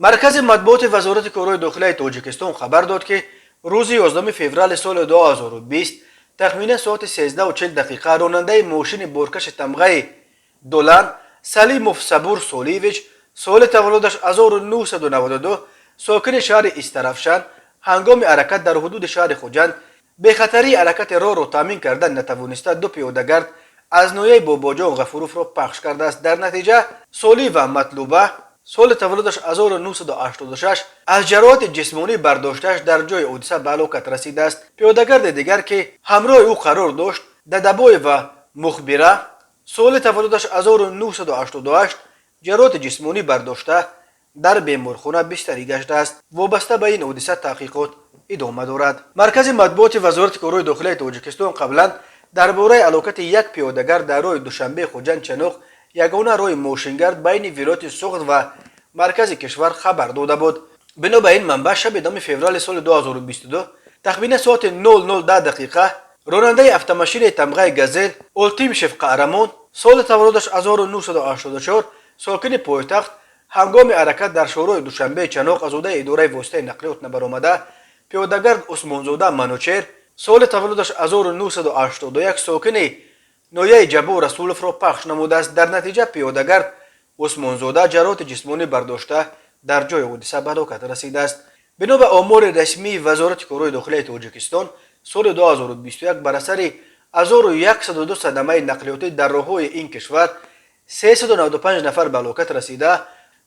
مرکز مطبوعات وزارت کارهای داخلی تاجیکستان خبر داد که روز 11 فوریه سال 2020 تخمیناً ساعت 13:40 راننده ماشین بارکش تمغه دولان سلیموف صبور سولیویچ سال تولدش 1992 ساکن شهر استرافشان هنگام حرکت در حدود شهر خوجند به خطری حرکت راه را تامین کردن نتوانسته دو پیادهگرد از نوعه باباجان غفوروف را پخش کرده است. در نتیجه سولی و مطلوبه سال تولدش 1986 از جراحت جسمانی برداشتش در جای حادثه به هلاکت رسیده است. پیادهگرد دیگر که همراه او قرار داشت ددبای و مخبره سال تولدش 1988 جراحت جسمانی برداشته در بیمارخانه بستری گشته است. وابسته به این حادثه تحقیقات ادامه دارد. مرکز مطبوعات وزارت کارهای داخلی تاجیکستان قبلا درباره هلاکت یک پیادهگر در راه دوشنبه خوجند چنوق یگانه راه ماشینگرد بین ولایت سوخت و مرکز کشور خبر داده بود. بنا به این منبع شب 10 فوریه سال 2022 تخمیناً ساعت 00:10 راننده افت تمغه گزل اولتیم شف قهرمان سال تولدش 1984 ساکن پایتخت هنگام حرکت در شورای دوشنبه چنوق از عهده اداره واسطه نقلیات نبرآمده پیادهگرد عثمانزاده منوچهر سال تولدش 1981 ساکن نویه جبو رسولوف را پخش نموده است. در نتیجه پیادهگرد عثمانزاده جراحت جسمانی برداشته در جای حادثه به هلاکت رسیده است. بنا به آمار رسمی وزارت کارهای داخلی تاجیکستان سال 2021 بر اثر 1102 صدمه نقلیاتی در راههای این کشور 395 نفر به هلاکت رسیده،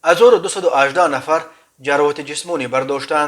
1218 نفر جراحت جسمانی برداشتند.